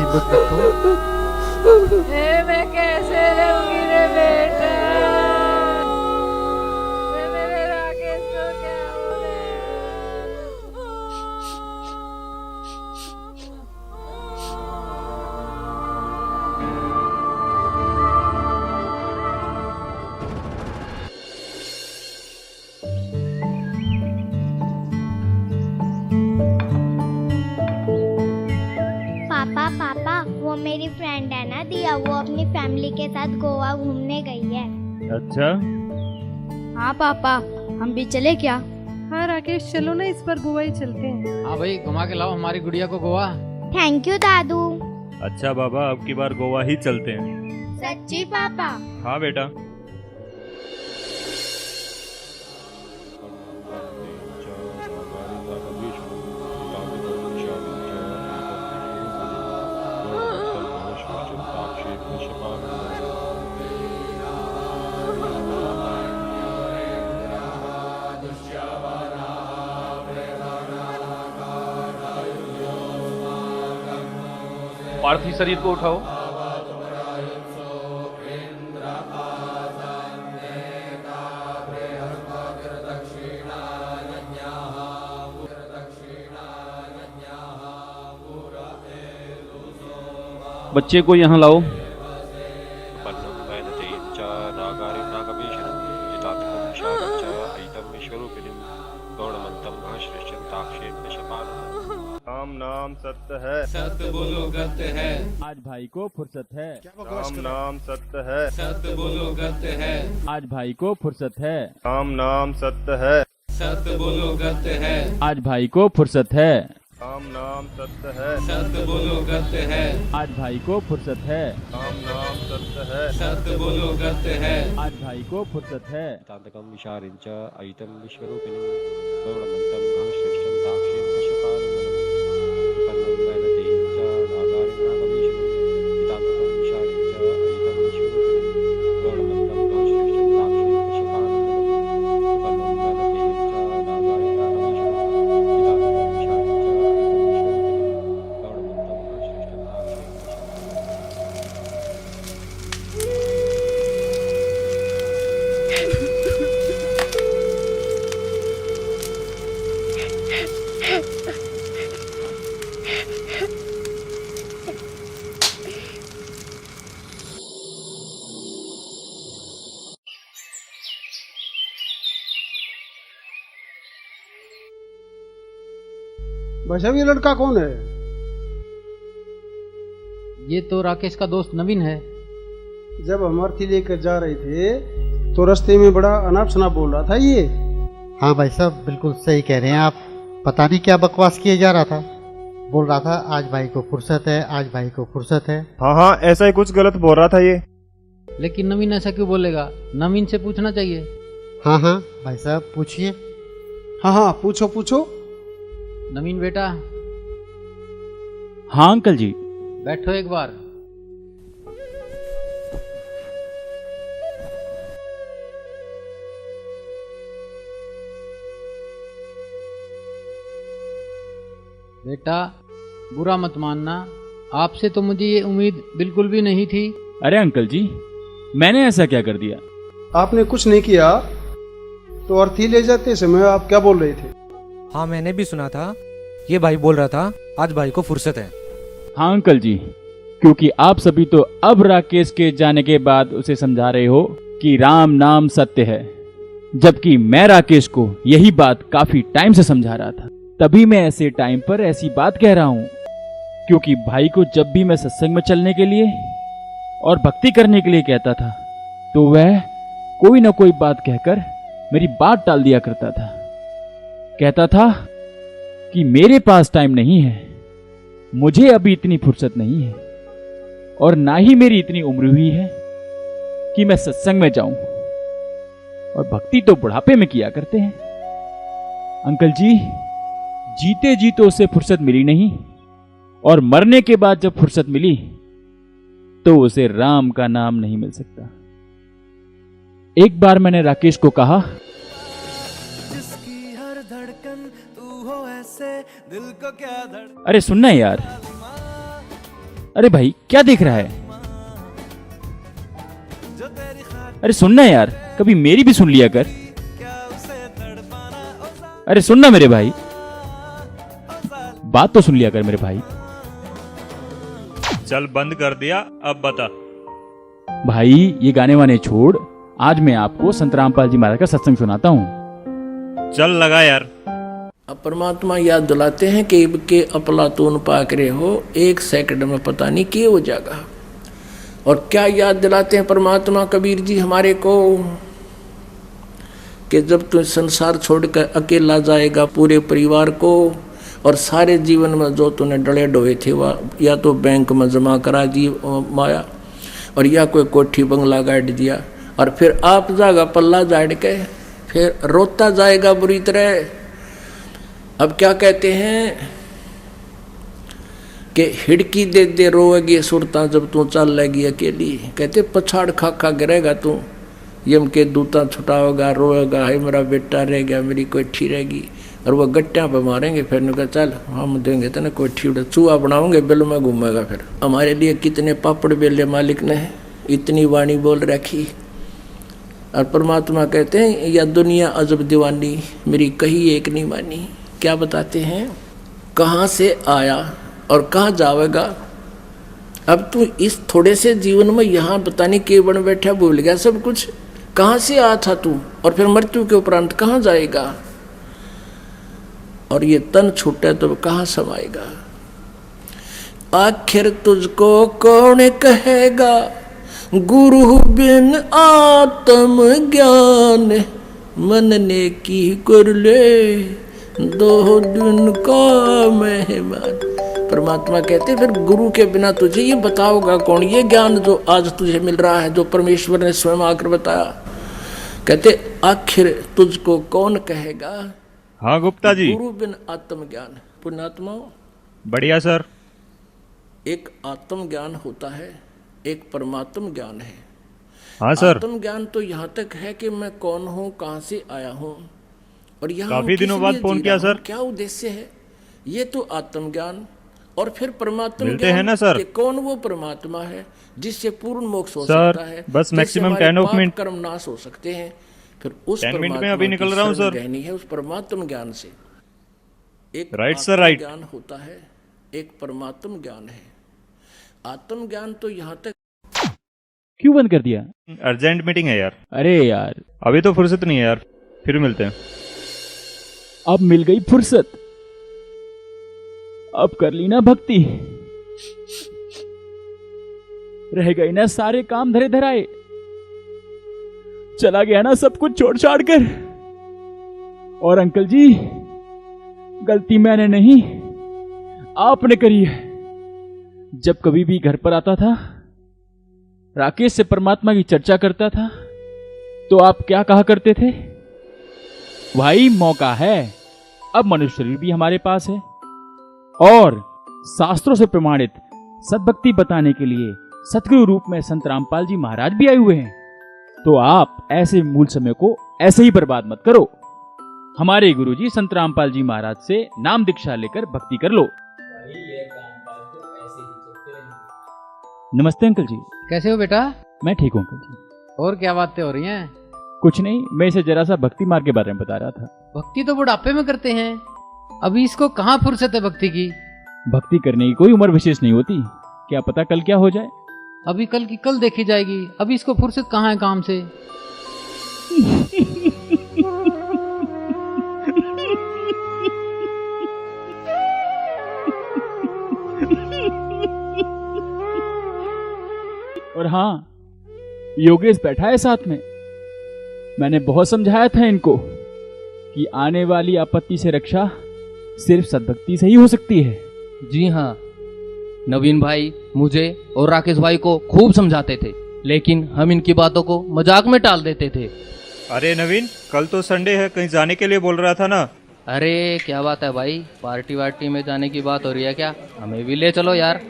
हिम्मत मत तो। मैं कैसे रहूंगी रे बेटा, मेरे राकेश को क्या हो पापा पापा, वो मेरी फ्रेंड है ना दिया, वो अपनी फैमिली के साथ गोवा घूमने गई है। अच्छा, हाँ पापा, हम भी चले क्या? हाँ राकेश, चलो ना इस बार गोवा ही चलते हैं। हाँ भाई, घुमा के लाओ हमारी गुड़िया को गोवा। थैंक यू दादू। अच्छा बाबा, अब की बार गोवा ही चलते हैं। सच्ची पापा? हाँ बेटा। पार्थिव शरीर को उठाओ। बच्चे को यहाँ लाओ। राम नाम सत्य है, सत्य बोलो गत्य है। आज भाई को फुर्सत है। राम नाम सत्य है, सत्य बोलो गत्य है। आज भाई को फुर्सत है। राम नाम सत्य है, सत्य बोलो गत्य है। आज भाई को फुर्सत है। राम नाम सत्य है, सत्य बोलो गत्य है। आज भाई को फुर्सत है। राम नाम सत्य है, सत्य बोलो गत्य है। आज भाई को फुर्सत है। तांतकं विशारिंच अयितं विश्वरूपिणीं गौरमन्तं घनश्रेष्ठं ताक्षीं कश्यपानन्दनं विपन्नं वैनतेयं च नागारिं नागभीषणं तांतकं विशारिंच अयितं विश्वरूपिणीं गौरमन्तं घनश्रेष्ठं ताक्षीं कश्यपानन्दनं विपन्नं वैनतेयं च नागारिं नागभीषणं तांतकं विशारिंच अयितं विश्वरूपिणीं गौरमन्तं घनश्रेष्ठं ताक्षीं भाई साहब, ये लड़का कौन है? ये तो राकेश का दोस्त नवीन है। जब हम अर्थी लेकर जा रहे थे तो रास्ते में बड़ा अनाप शनाप बोल रहा था ये। हाँ भाई साहब, बिल्कुल सही कह रहे हैं आप। पता नहीं क्या बकवास किए जा रहा था। बोल रहा था आज भाई को फुर्सत है, आज भाई को फुर्सत है। हाँ हाँ, ऐसा ही कुछ गलत बोल रहा था ये। लेकिन नवीन ऐसा क्यों बोलेगा? नवीन से पूछना चाहिए। हाँ हाँ भाई साहब, पूछिए। हाँ हाँ, पूछो पूछो। नवीन बेटा, हाँ अंकल जी। बैठो एक बार। बेटा, बुरा मत मानना, आपसे तो मुझे ये उम्मीद बिल्कुल भी नहीं थी। अरे अंकल जी, मैंने ऐसा क्या कर दिया? आपने कुछ नहीं किया तो अर्थी ले जाते समय आप क्या बोल रहे थे? हाँ, मैंने भी सुना था। ये भाई बोल रहा था आज भाई को फुर्सत है। हाँ अंकल जी, क्योंकि आप सभी तो अब राकेश के जाने के बाद उसे समझा रहे हो कि राम नाम सत्य है, जबकि मैं राकेश को यही बात काफी टाइम से समझा रहा था। तभी मैं ऐसे टाइम पर ऐसी बात कह रहा हूँ, क्योंकि भाई को जब भी मैं सत्संग में चलने के लिए और भक्ति करने के लिए कहता था तो वह कोई ना कोई बात कहकर मेरी बात टाल दिया करता था। कहता था कि मेरे पास टाइम नहीं है, मुझे अभी इतनी फुर्सत नहीं है और ना ही मेरी इतनी उम्र हुई है कि मैं सत्संग में जाऊं, और भक्ति तो बुढ़ापे में किया करते हैं। अंकल जी, जीते जी तो उसे फुर्सत मिली नहीं, और मरने के बाद जब फुर्सत मिली तो उसे राम का नाम नहीं मिल सकता। एक बार मैंने राकेश को कहा, जिसकी हर धड़कन तू हो ऐसे, दिल को क्या अरे सुनना यार, अरे भाई क्या देख रहा है? अरे सुनना यार, कभी मेरी भी सुन लिया कर। अरे सुनना मेरे भाई, बात तो सुन लिया कर मेरे भाई। चल बंद कर दिया, अब बता। भाई ये गाने वाने छोड़, आज मैं आपको संत रामपाल जी महाराज का सत्संग सुनाता हूँ। चल लगा यार। अब परमात्मा याद दिलाते हैं कि के अपलातून पाक रहे हो, 1 सेकंड में पता नहीं क्या हो जाएगा। और क्या याद दिलाते हैं परमात्मा कबीर जी हमारे को कि जब तू संसार छोड़कर अकेला जाएगा पूरे परिवार को और सारे जीवन में जो तूने डले डोए थे वह या तो बैंक में जमा करा दी माया, और या कोई कोठी बंगला गाड़ दिया, और फिर आप जाएगा पल्ला झाड़ के फिर रोता जाएगा बुरी तरह। अब क्या कहते हैं कि हिड़की दे दे रोएगी सुरता जब तू चल लेगी अकेली। कहते पछाड़ खा खा गिरेगा तू, यम के दूता छुटाओगा, रोएगा, है मेरा बेटा रह गया, मेरी कोठी रहेगी, और वह गट्टियाँ पे मारेंगे। फिर उनका चल हम देंगे तो ना कोठी उड़ा चूहा बनाओगे, बिल में घूमेगा। फिर हमारे लिए कितने पापड़ बेले मालिक ने इतनी वाणी बोल रखी। और परमात्मा कहते हैं या दुनिया अजब दीवानी, मेरी कही एक नहीं मानी। क्या बताते हैं, कहाँ से आया और कहाँ जाएगा। अब तू इस थोड़े से जीवन में यहाँ पता नहीं के बन बैठा, भूल गया सब कुछ। कहाँ से आया था तू, और फिर मृत्यु के उपरांत कहाँ जाएगा। और ये तन छूटे तो कहाँ समाएगा। आखिर तुझको कौन कहेगा, गुरु बिन आत्म ज्ञान, मन ने की कर ले 2 दिन का मेहमान। परमात्मा कहते फिर गुरु के बिना तुझे ये बताओगा कौन, ये ज्ञान जो आज तुझे मिल रहा है, जो परमेश्वर ने स्वयं आकर बताया। कहते आखिर तुझको कौन कहेगा। हाँ गुप्ता जी। गुरु बिन आत्मज्ञान। पुण्यात्माओं बढ़िया सर। एक आत्म ज्ञान होता है, एक परमात्म ज्ञान है। हाँ सर। आत्म ज्ञान तो यहाँ तक है कि मैं कौन हूँ, कहाँ से आया हूँ, और यहाँ काफी दिनों बाद फोन किया सर। क्या उद्देश्य है, ये तो आत्म ज्ञान। और फिर परमात्मा मिलते हैं ना सर। कौन वो परमात्मा है जिससे पूर्ण मोक्ष हो सर, सकता है, बस मैक्सिमम 10 मिनट कर्म नाश हो सकते हैं। फिर उस 10 मिनट में अभी निकल रहा हूँ सर। रहनी है उस परमात्म ज्ञान से। एक राइट सर राइट। ज्ञान होता है, एक परमात्म ज्ञान है। आत्म ज्ञान तो यहाँ तक। क्यों बंद कर दिया? अर्जेंट मीटिंग है यार। अरे यार अभी तो फुर्सत नहीं है यार, फिर मिलते हैं। अब मिल गई फुर्सत, अब कर ली ना भक्ति, रह गई ना सारे काम धरे धराए, चला गया ना सब कुछ छोड़ छाड़ कर। और अंकल जी गलती मैंने नहीं आपने करी है। जब कभी भी घर पर आता था, राकेश से परमात्मा की चर्चा करता था, तो आप क्या कहा करते थे? भाई मौका है, अब मनुष्य शरीर भी हमारे पास है और शास्त्रों से प्रमाणित सद्भक्ति बताने के लिए सतगुरु रूप में संत रामपाल जी महाराज भी आए हुए हैं। तो आप ऐसे मूल समय को ऐसे ही बर्बाद मत करो। हमारे गुरुजी संत रामपाल जी महाराज से नाम दीक्षा लेकर भक्ति कर लो। नमस्ते अंकल जी। कैसे हो बेटा? मैं ठीक हूँ अंकल जी। और क्या बातें हो रही हैं? कुछ नहीं, मैं इसे जरा सा भक्ति मार्ग के बारे में बता रहा था। भक्ति तो बुढ़ापे में करते हैं, अभी इसको कहाँ फुर्सत है भक्ति की। भक्ति करने की कोई उम्र विशेष नहीं होती, क्या पता कल क्या हो जाए। अभी कल की कल देखी जाएगी, अभी इसको फुर्सत कहाँ है काम से। और हाँ, योगेश बैठा है साथ में। मैंने बहुत समझाया था इनको कि आने वाली आपत्ति से रक्षा सिर्फ सद्भक्ति से ही हो सकती है। जी हाँ, नवीन भाई मुझे और राकेश भाई को खूब समझाते थे, लेकिन हम इनकी बातों को मजाक में टाल देते थे। अरे नवीन, कल तो संडे है, कहीं जाने के लिए बोल रहा था ना। अरे क्या बात है भाई, पार्टी वार्टी में जाने की बात हो रही है क्या? हमें भी ले चलो यार।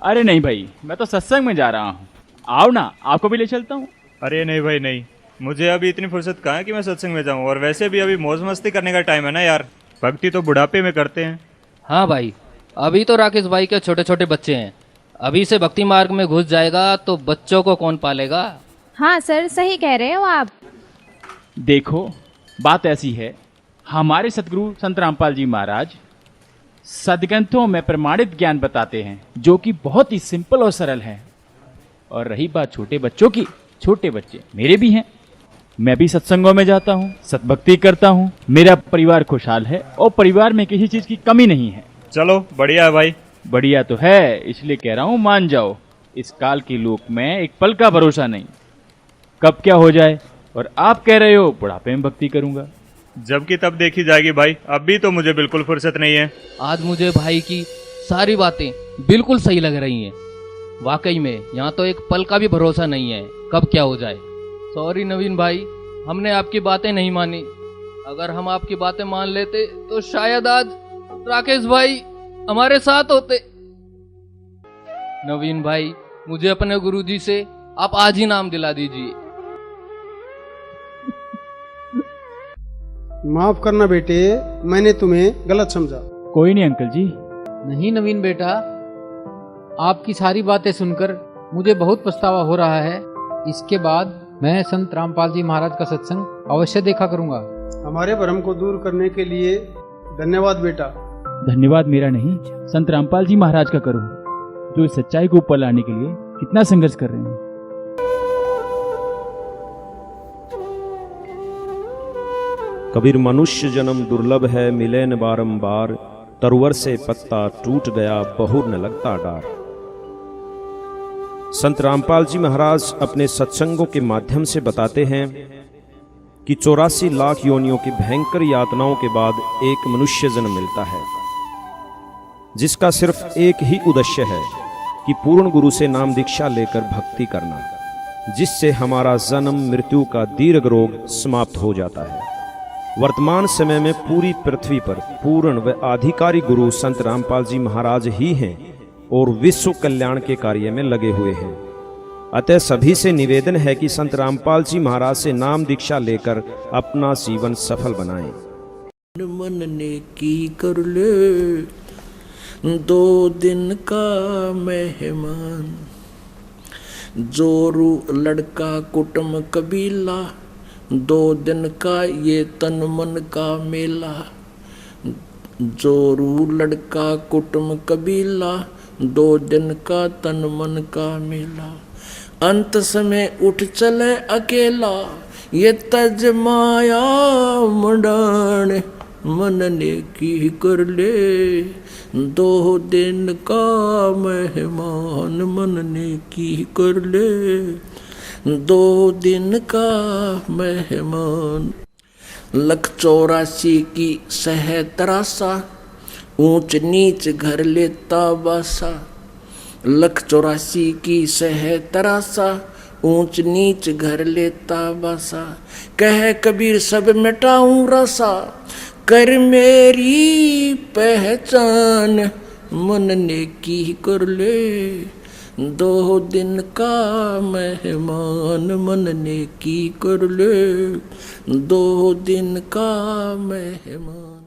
अरे नहीं भाई, मैं तो सत्संग में जा रहा हूँ, आओ ना, आपको भी ले चलता हूँ। अरे नहीं भाई नहीं, मुझे अभी इतनी फुर्सत कहाँ है कि मैं सत्संग में जाऊँ। और वैसे भी अभी मौज मस्ती करने का टाइम है ना यार, भक्ति तो बुढ़ापे में करते हैं। हाँ भाई, अभी तो राकेश भाई के छोटे छोटे बच्चे हैं, अभी से भक्ति मार्ग में घुस जाएगा तो बच्चों को कौन पालेगा? हाँ सर, सही कह रहे हो आप। देखो, बात ऐसी है, हमारे सतगुरु संत रामपाल जी महाराज सदग्रंथों में प्रमाणित ज्ञान बताते हैं जो कि बहुत ही सिंपल और सरल है। और रही बात छोटे बच्चों की, छोटे बच्चे मेरे भी हैं, मैं भी सत्संगों में जाता हूँ, सतभक्ति करता हूँ, मेरा परिवार खुशहाल है और परिवार में किसी चीज की कमी नहीं है। चलो बढ़िया है भाई। बढ़िया तो है, इसलिए कह रहा हूँ मान जाओ। इस काल के लोक में एक पल का भरोसा नहीं, कब क्या हो जाए। और आप कह रहे हो बुढ़ापे में भक्ति करूंगा, जबकि तब देखी जाएगी भाई, अभी तो मुझे बिल्कुल फुर्सत नहीं है। आज मुझे भाई की सारी बातें बिल्कुल सही लग रही हैं। वाकई में यहाँ तो एक पल का भी भरोसा नहीं है, कब क्या हो जाए। सॉरी नवीन भाई, हमने आपकी बातें नहीं मानी। अगर हम आपकी बातें मान लेते तो शायद आज राकेश भाई हमारे साथ होते। नवीन भाई, मुझे अपने गुरुजी से आप आज ही नाम दिला दीजिए। माफ करना बेटे, मैंने तुम्हें गलत समझा। कोई नहीं अंकल जी। नहीं नवीन बेटा, आपकी सारी बातें सुनकर मुझे बहुत पछतावा हो रहा है। इसके बाद मैं संत रामपाल जी महाराज का सत्संग अवश्य देखा करूंगा। हमारे भ्रम को दूर करने के लिए धन्यवाद बेटा। धन्यवाद मेरा नहीं, संत रामपाल जी महाराज का करूं, जो इस सच्चाई को ऊपर लाने के लिए कितना संघर्ष कर रहे हैं। कबीर मनुष्य जन्म दुर्लभ है, मिले न बारंबार, तरुवर से पत्ता टूट गया, बहुर न लगता डार। संत रामपाल जी महाराज अपने सत्संगों के माध्यम से बताते हैं कि 84 लाख योनियों की भयंकर यातनाओं के बाद एक मनुष्य जन्म मिलता है, जिसका सिर्फ एक ही उद्देश्य है कि पूर्ण गुरु से नाम दीक्षा लेकर भक्ति करना, जिससे हमारा जन्म मृत्यु का दीर्घ रोग समाप्त हो जाता है। वर्तमान समय में पूरी पृथ्वी पर पूर्ण व आधिकारिक गुरु संत रामपाल जी महाराज ही हैं और विश्व कल्याण के कार्य में लगे हुए हैं। अतः सभी से निवेदन है कि संत रामपाल जी महाराज से नाम दीक्षा लेकर अपना जीवन सफल बनाएं। मन ने की कर ले 2 दिन का मेहमान, जोरू लड़का कुटुंब कबीला, 2 दिन का ये तन मन का मेला। जोरू लड़का कुटुंब कबीला, 2 दिन का तन मन का मेला। अंत समय उठ चले अकेला, ये तज माया मंडाण, मन ने की कर ले 2 दिन का मेहमान, मन ने की कर ले 2 दिन का मेहमान। 184 की सह तरासा, ऊंच नीच घर लेता बासा। 184 की सह तरासा, ऊंच नीच घर लेता बासा। कह कबीर सब मिटाऊं रसा, कर मेरी पहचान, मन ने की कर ले 2 दिन का मेहमान, मन ने की कर ले 2 दिन का मेहमान।